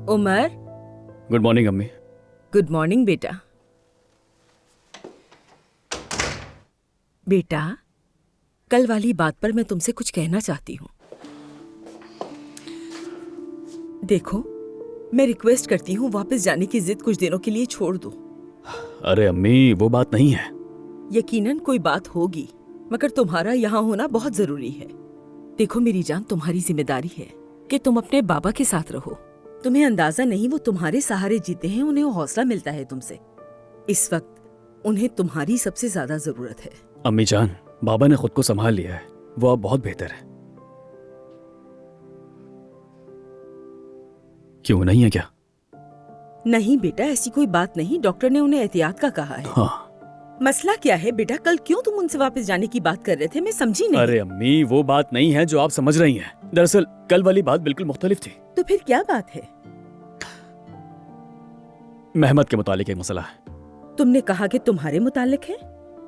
Umar. Good morning अम्मी। Good morning बेटा। बेटा, कल वाली बात पर मैं तुमसे कुछ कहना चाहती हूँ। देखो, मैं रिक्वेस्ट करती हूँ वापस जाने की जिद कुछ दिनों के लिए छोड़ दो। अरे अम्मी, वो बात नहीं है। यकीनन कोई बात होगी, मगर तुम्हारा यहाँ होना बहुत जरूरी है। देखो मेरी जान, तुम्हारी जिम्मेदारी है कि तुम अपने बाबा के साथ रहो। तुम्हें अंदाजा नहीं, वो तुम्हारे सहारे जीते हैं, उन्हें हौसला मिलता है तुमसे। इस वक्त उन्हें तुम्हारी सबसे ज्यादा जरूरत है। अम्मी जान, बाबा ने खुद को संभाल लिया है, वो अब बहुत बेहतर है। क्यों, नहीं है क्या? नहीं बेटा, ऐसी कोई बात नहीं। डॉक्टर ने उन्हें एहतियात का कहा है। हाँ। मसला क्या है बेटा? कल क्यों तुम उनसे वापस जाने की बात कर रहे थे? मैं समझी नहीं। अरे अम्मी, वो बात नहीं है जो आप समझ रही हैं। दरअसल कल वाली बात बिल्कुल मुख्तलिफ थी। तो फिर क्या बात है? मेहमत के मुतालिक एक मसला है। तुमने कहा कि तुम्हारे मुतालिक है?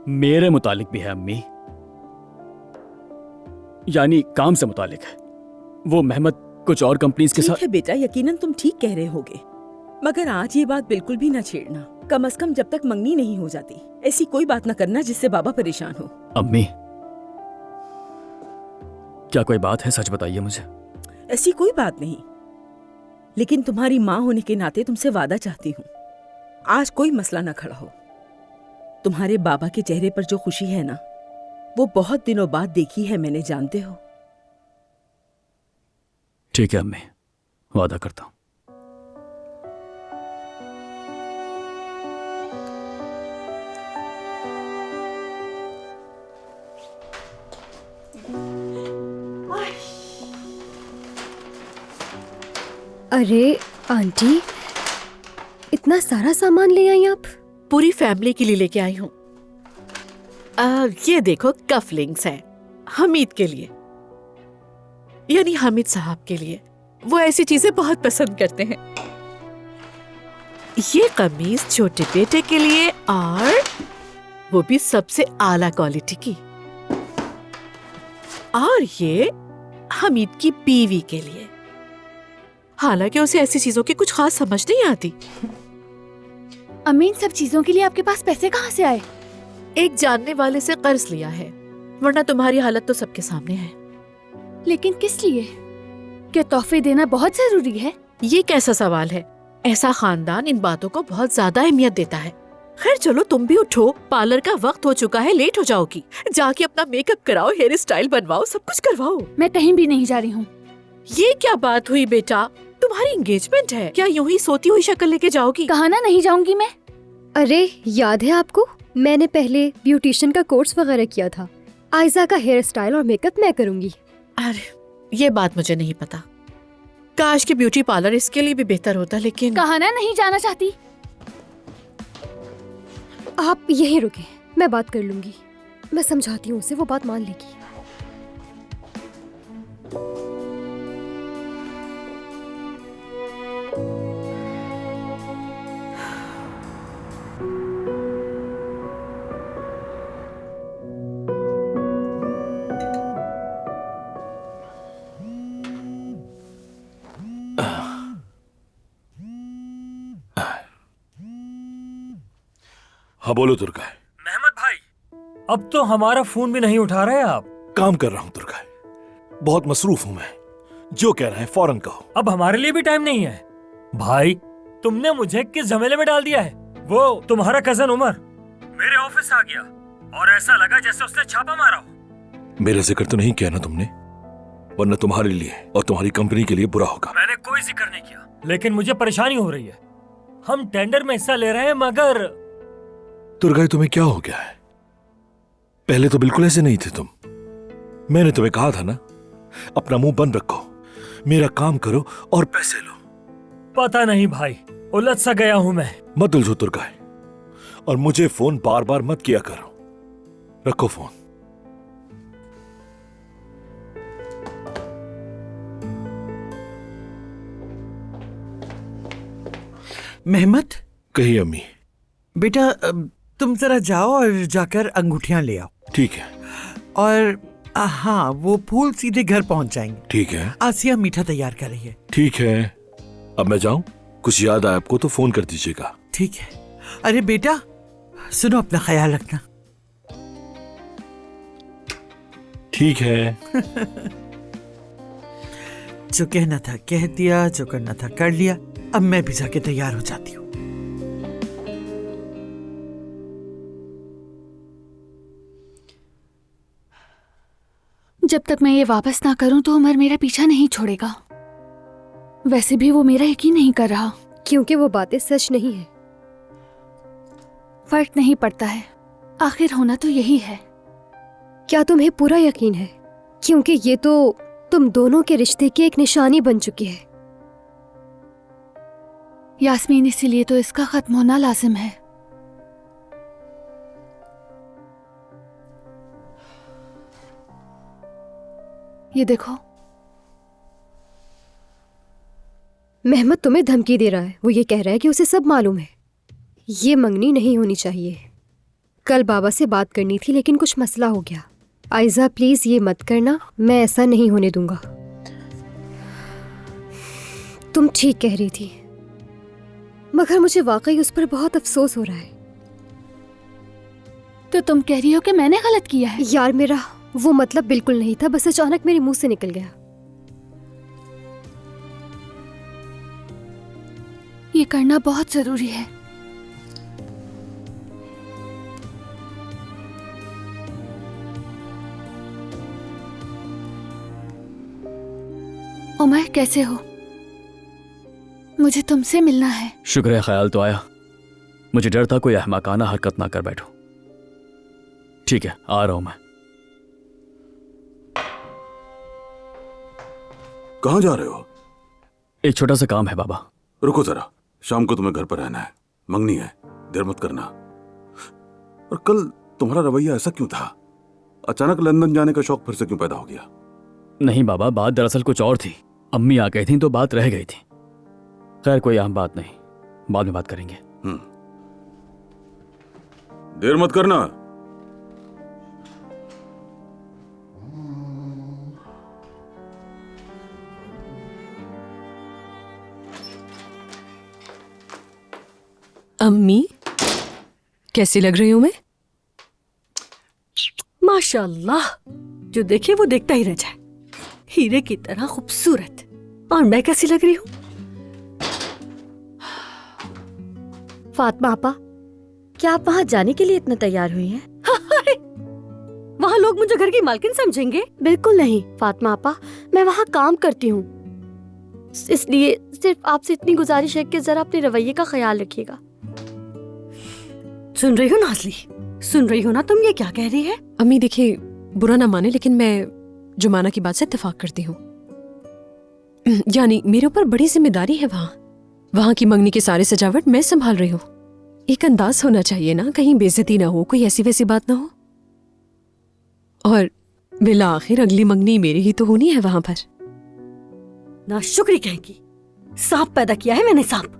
मेरे मुतालिक भी है अम्मी, यानी काम से मुतालिक है। वो मेहमत कुछ और कंपनीज के ठीक साथ। है बेटा, यकीनन तुम ठीक कह रहे होगे, मगर आज ये बात बिल्कुल भी ना छेड़ना। कम से कम जब तक मंगनी नहीं हो जाती, ऐसी कोई बात ना करना जिससे बाबा परेशान हो। अम्मी, क्या कोई बात है? सच बताइए मुझे। ऐसी कोई बात नहीं, लेकिन तुम्हारी माँ होने के नाते तुमसे वादा चाहती हूँ, आज कोई मसला ना खड़ा हो। तुम्हारे बाबा के चेहरे पर जो खुशी है ना, वो बहुत दिनों बाद देखी है मैंने, जानते हो। ठीक है अम्मी, वादा करता हूँ। अरे आंटी, इतना सारा सामान ले आई आप? पूरी फैमिली के लिए लेके आई हूँ। ये देखो, कफलिंग्स हैं हमीद के लिए, यानी हामिद साहब के लिए। वो ऐसी चीजें बहुत पसंद करते हैं। ये कमीज छोटे बेटे के लिए, और वो भी सबसे आला क्वालिटी की। और ये हमीद की बीवी के लिए, हालांकि उसे ऐसी चीजों की कुछ खास समझ नहीं आती। अम्मी, इन सब चीजों के लिए आपके पास पैसे कहाँ से आए? एक जानने वाले से कर्ज लिया है, वरना तुम्हारी हालत तो सबके सामने है। लेकिन किस लिए? क्या तोहफे देना बहुत जरूरी है? ये कैसा सवाल है? ऐसा खानदान इन बातों को बहुत ज्यादा अहमियत देता है। खैर चलो, तुम भी उठो, पार्लर का वक्त हो चुका है, लेट हो जाओगी। जाके अपना मेकअप कराओ, हेयर स्टाइल बनवाओ, सब कुछ करवाओ। मैं कहीं भी नहीं जा रही हूँ। ये क्या बात हुई बेटा? तुम्हारी एंगेजमेंट है, क्या यूं ही सोती हुई शक्ल लेके जाओगी? कहा ना नहीं जाऊंगी मैं। अरे याद है आपको, मैंने पहले ब्यूटिशियन का कोर्स वगैरह किया था। आयजा का हेयर स्टाइल और मेकअप मैं करूंगी। अरे ये बात मुझे नहीं पता। काश कि ब्यूटी पार्लर इसके लिए भी बेहतर होता, लेकिन कहा ना नहीं जाना चाहती। आप यहीं रुके, मैं बात कर लूंगी। मैं समझाती हूँ उसे, वो बात मान लेगी। हाँ बोलो दुर्गा। मेहमत भाई, अब तो हमारा फोन भी नहीं उठा रहे आप। काम कर रहा हूँ दुर्गा, बहुत मसरूफ हूँ मैं। जो कह रहे हैं फौरन कहो। अब हमारे लिए भी टाइम नहीं है। भाई, तुमने मुझे किस झमेले में डाल दिया है? वो तुम्हारा कजन उमर मेरे ऑफिस आ गया और ऐसा लगा जैसे उसने छापा मारा हो। मेरा जिक्र तो नहीं किया ना तुमने, वरना तुम्हारे लिए और तुम्हारी कंपनी के लिए बुरा होगा। मैंने कोई जिक्र नहीं किया, लेकिन मुझे परेशानी हो रही है। हम टेंडर में हिस्सा ले रहे हैं, मगर दुर्गा तुम्हें क्या हो गया है? पहले तो बिल्कुल ऐसे नहीं थे तुम। मैंने तुम्हें कहा था ना, अपना मुंह बंद रखो, मेरा काम करो और पैसे लो। पता नहीं भाई, उलझ सा गया हूं मैं। मत उलझो दुर्गा, और मुझे फोन बार बार मत किया करो। रखो फोन। मेहमत, कही अम्मी। बेटा तुम जरा जाओ और जाकर अंगूठियां ले आओ। ठीक है। और हाँ, वो फूल सीधे घर पहुंच जाएंगे। ठीक है। आसिया मीठा तैयार कर रही है। ठीक है, अब मैं जाऊं? कुछ याद आए आपको तो फोन कर दीजिएगा। ठीक है। अरे बेटा सुनो, अपना ख्याल रखना। ठीक है। जो कहना था कह दिया, जो करना था कर लिया। अब मैं भी जाके तैयार हो जाती हूँ। जब तक मैं ये वापस ना करूं तो उमर मेरा पीछा नहीं छोड़ेगा। वैसे भी वो मेरा यकीन नहीं कर रहा। क्योंकि वो बातें सच नहीं है। फर्क नहीं पड़ता है, आखिर होना तो यही है। क्या तुम्हें पूरा यकीन है? क्योंकि ये तो तुम दोनों के रिश्ते की एक निशानी बन चुकी है। यास्मीन, इसीलिए तो इसका खत्म होना लाजिम है। ये देखो। मेहमद तुम्हें धमकी दे रहा है। वो ये कह रहा है कि उसे सब मालूम है। ये मंगनी नहीं होनी चाहिए। कल बाबा से बात करनी थी लेकिन कुछ मसला हो गया। आयजा प्लीज ये मत करना, मैं ऐसा नहीं होने दूंगा। तुम ठीक कह रही थी, मगर मुझे वाकई उस पर बहुत अफसोस हो रहा है। तो तुम कह रही हो कि मैंने गलत किया है? यार मेरा वो मतलब बिल्कुल नहीं था, बस अचानक मेरे मुंह से निकल गया। ये करना बहुत जरूरी है। उमर, कैसे हो? मुझे तुमसे मिलना है। शुक्र है ख्याल तो आया। मुझे डर था कोई अहमकाना हरकत ना कर बैठो। ठीक है, आ रहा हूं मैं। कहाँ जा रहे हो? एक छोटा सा काम है बाबा। रुको जरा, शाम को तुम्हें घर पर रहना है, मंगनी है, देर मत करना। और कल तुम्हारा रवैया ऐसा क्यों था? अचानक लंदन जाने का शौक फिर से क्यों पैदा हो गया? नहीं बाबा, बात दरअसल कुछ और थी। अम्मी आ गई थी तो बात रह गई थी। खैर कोई अहम बात नहीं, बाद में बात करेंगे। देर मत करना। अम्मी, कैसी लग रही हूं मैं? माशाल्लाह, जो देखे वो देखता ही रह जाए। हीरे की तरह खूबसूरत। और मैं कैसी लग रही हूँ? फातिमा आपा, क्या आप वहाँ जाने के लिए इतना तैयार हुई हैं? वहाँ लोग मुझे घर की मालकिन समझेंगे? बिल्कुल नहीं फातिमा आपा, मैं वहाँ काम करती हूँ, इसलिए सिर्फ आपसे इतनी गुजारिश है कि जरा अपने रवैये का ख्याल रखिएगा। सुन रही हो नाज़ली? सुन रही हो ना तुम ये क्या कह रही है? अम्मी देखिए, बुरा ना माने लेकिन मैं जुमाना की बात से इत्तेफाक करती हूँ। यानी मेरे ऊपर बड़ी जिम्मेदारी है। वहाँ की मंगनी की सारी सजावट मैं संभाल रही हूँ। एक अंदाज होना चाहिए ना, कहीं बेइज्जती ना हो, कोई ऐसी वैसी बात ना हो। और बिला आखिर अगली मंगनी मेरी ही तो होनी है वहाँ पर। ना शुक्री कहेगी। सांप पैदा किया है मैंने, सांप।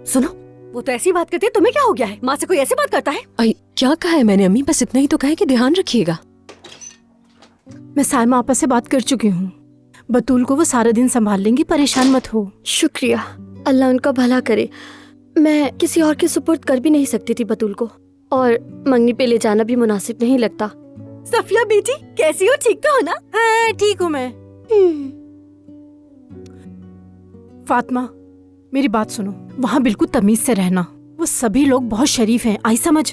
सुनो, वो तो ऐसी बात करती है, तुम्हें क्या हो गया है? माँ से कोई ऐसी बात करता है? क्या कहा है मैंने अम्मी? बस इतना ही तो कहा है कि ध्यान रखिएगा। मैं साइमा आपा से बात कर चुकी हूँ। बतूल को वो सारा दिन संभाल लेंगी, परेशान मत हो। शुक्रिया, अल्लाह उनका भला करे। मैं किसी और के सुपुर्द कर भी नहीं सकती थी बतूल को, और मंगनी पे ले जाना भी मुनासिब नहीं लगता। सफिया बेटी, कैसी हो? ठीक तो हो ना? हाँ, ठीक हूँ मैं। फातिमा, मेरी बात सुनो, वहाँ बिल्कुल तमीज से रहना। वो सभी लोग बहुत शरीफ हैं, आई समझ।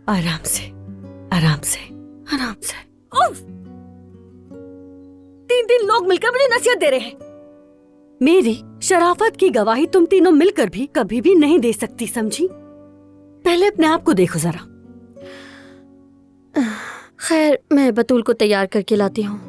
आराम से, आराम से, आराम से। उफ! 3 लोग मिलकर मुझे नसीहत दे रहे हैं। मेरी शराफत की गवाही तुम तीनों मिलकर भी कभी भी नहीं दे सकती, समझी? पहले अपने आप को देखो जरा। खैर, मैं बतूल को तैयार करके लाती हूँ।